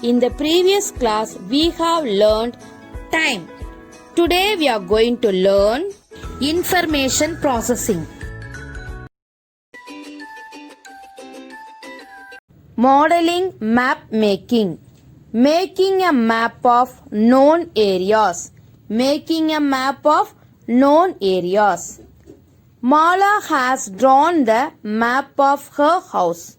In the previous class, we have learned time. Today, we are going to learn information processing. Modeling map making. Making a map of known areas. Making a map of known areas. Mala has drawn the map of her house.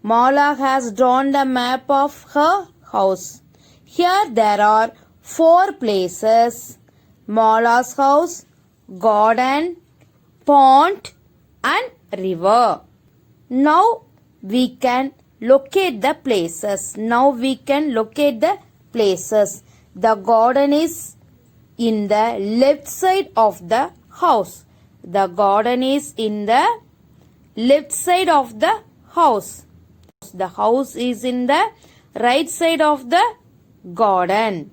Mala has drawn the map of her house. Here there are 4 places. Mala's house, garden, pond and river. Now we can locate the places. The garden is in the left side of the house. The garden is in the left side of the house. The house is in the right side of the garden.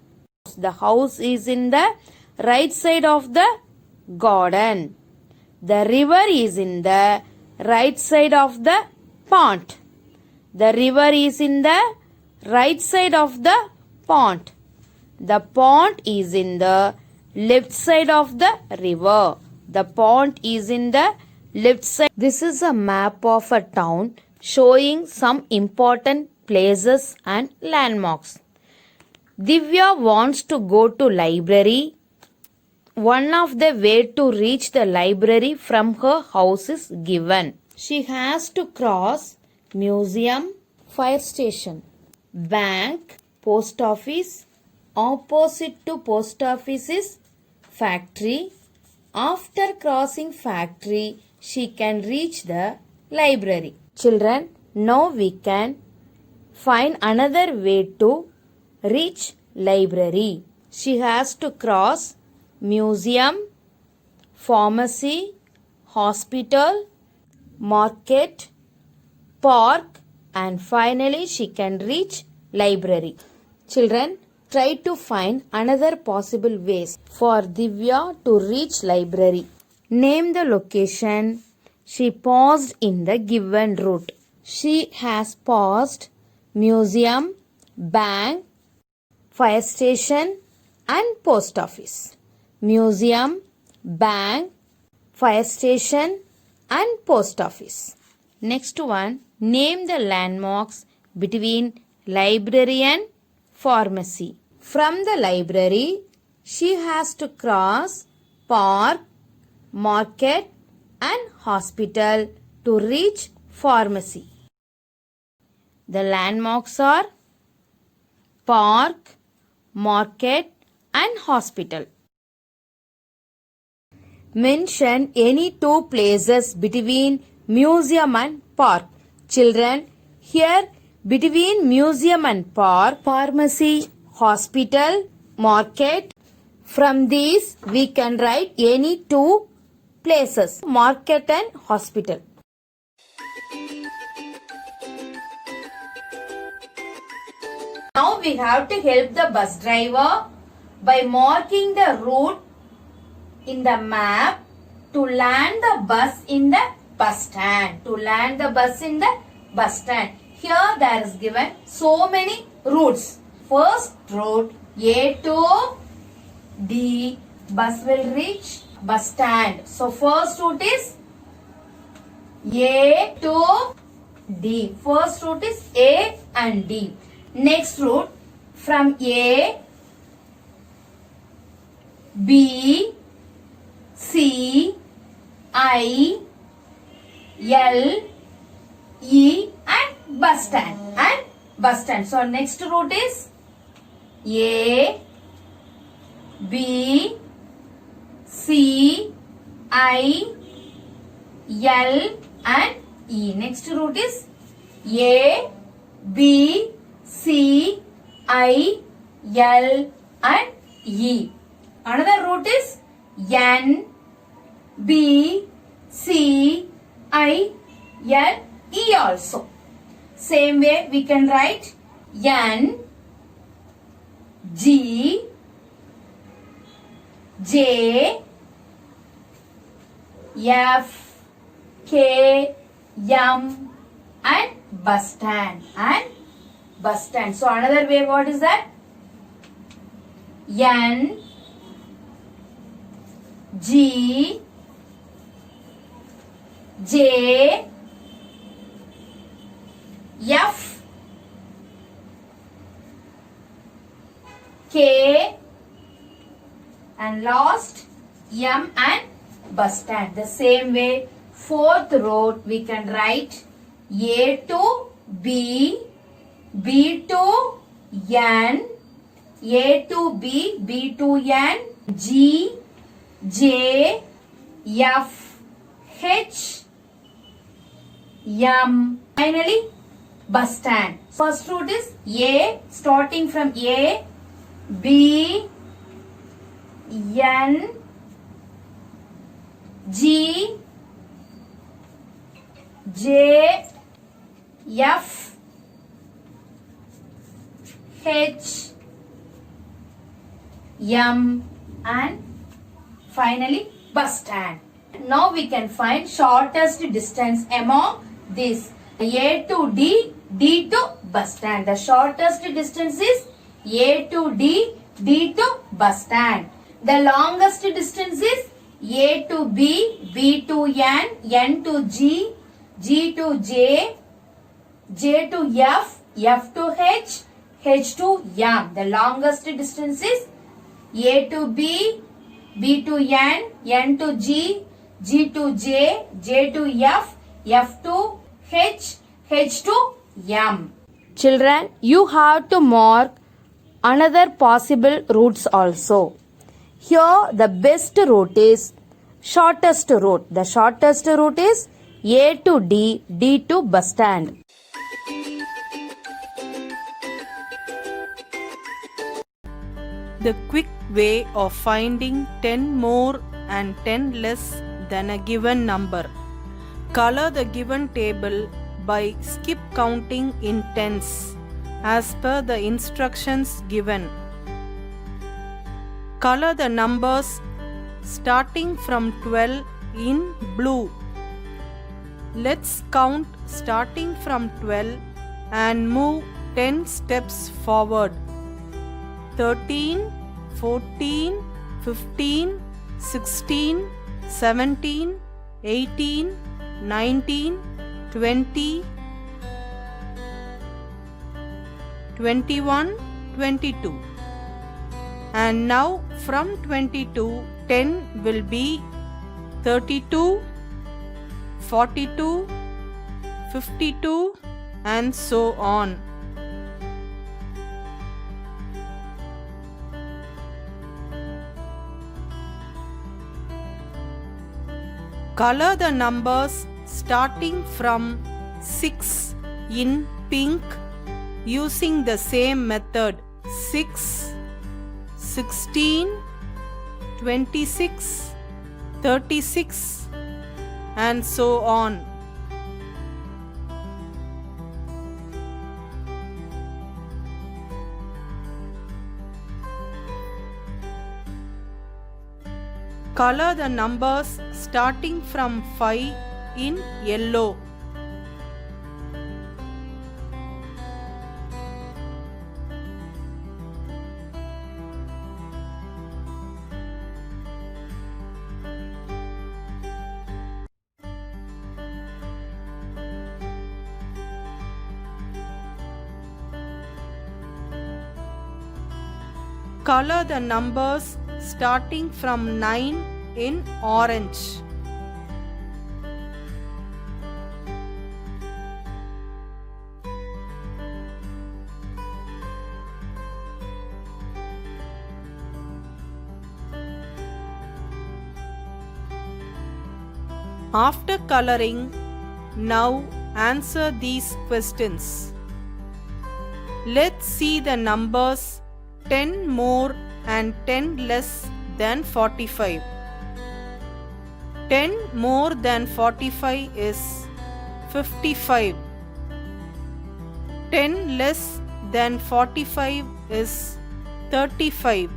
The house is in the right side of the garden. The river is in the right side of the pond. The river is in the right side of the pond. The pond is in the left side of the river. The pond is in the left side. This is a map of a town showing some important places and landmarks. Divya wants to go to library. One of the way to reach the library from her house is given. She has to cross museum, fire station, bank, post office. Opposite to post office is factory. After crossing factory, she can reach the library. Children, now we can find another way to reach library. She has to cross museum, pharmacy, hospital, market, park and finally she can reach library. Children, try to find another possible ways for Divya to reach library. Name the location she paused in the given route. She has passed museum, bank, fire station and post office. Museum, bank, fire station and post office. Next one, name the landmarks between library and pharmacy. From the library, she has to cross park, market and hospital to reach pharmacy. The landmarks are park, market and hospital. Mention any 2 places between museum and park. Children, here between museum and park, pharmacy, hospital, market. From these we can write any 2 places, market and hospital. Now we have to help the bus driver by marking the route in the map to land the bus in the bus stand. Here there is given so many routes. First route A to D, bus will reach bus stand. So first route is A to D. First route is A and D. Next route from A, B, C, I, L, E and bus stand. So next route is A, B, C, I, L and E. Next route is A, B, C, I, L and E. Another route is N, B, C, I, L, E also. Same way we can write N, G, J, F, K, M and bus stand bus stand. So another way, what is that? N G J F K and last M and bus stand. The same way, fourth row we can write A to B, B to N, A to B, B to N, G, J, F, H, M. Finally, bus stand. First route is A, starting from A, B, N, G, J, F, H, M and finally bus stand. Now we can find shortest distance among these. A to D, D to bus stand. The shortest distance is A to D, D to bus stand. The longest distance is A to B, B to N, N to G, G to J, J to F, F to H, H to M. The longest distance is A to B, B to N, N to G, G to J, J to F, F to H, H to M. Children, you have to mark another possible routes also. Here the best route is shortest route. The shortest route is A to D, D to bus stand. The quick way of finding 10 more and 10 less than a given number. Color the given table by skip counting in tens as per the instructions given. Color the numbers starting from 12 in blue. Let's count starting from 12 and move 10 steps forward. 13, 14, 15, 16, 17, 18, 19, 20, 21, 22. And now from 22, 10 will be 32, 42, 52 and so on. Color the numbers starting from 6 in pink using the same method. 6, 16, 26, 36 and so on. Color the numbers starting from 5 in yellow. Color the numbers starting from 9 in orange. After coloring, now answer these questions. Let's see the numbers 10 more and 10 less than 45. 10 more than 45 is 55. 10 less than 45 is 35.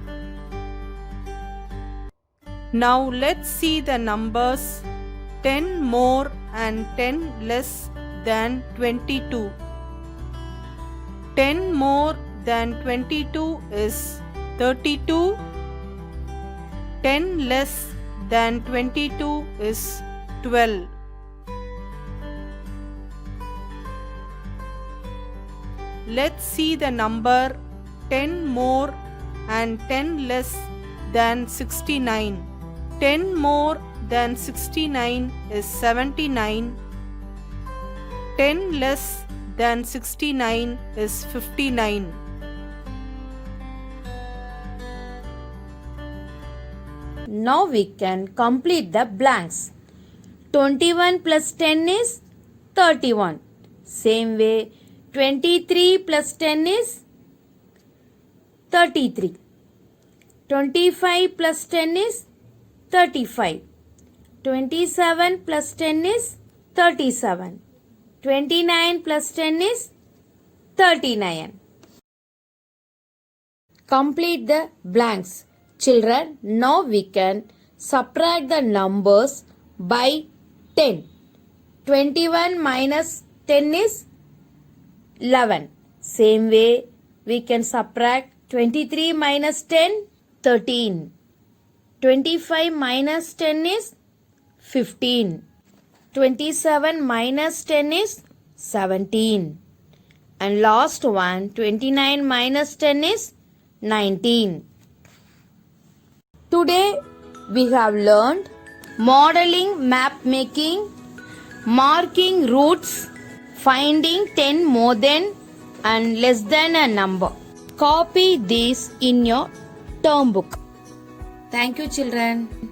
Now let's see the numbers 10 more and 10 less than 22. 10 more than 22 is 32. 10 less than 22 is 12. Let's see the number 10 more and 10 less than 69. 10 more than 69 is 79. 10 less than 69 is 59. Now we can complete the blanks. 21 plus 10 is 31. Same way, 23 plus 10 is 33. 25 plus 10 is 35. 27 plus 10 is 37. 29 plus 10 is 39. Complete the blanks. Children, now we can subtract the numbers by 10. 21 minus 10 is 11. Same way, we can subtract 23 minus 10, 13. 25 minus 10 is 15. 27 minus 10 is 17. And last one, 29 minus 10 is 19. Today we have learned modeling, map making, marking routes, finding 10 more than and less than a number. Copy these in your term book. Thank you, children.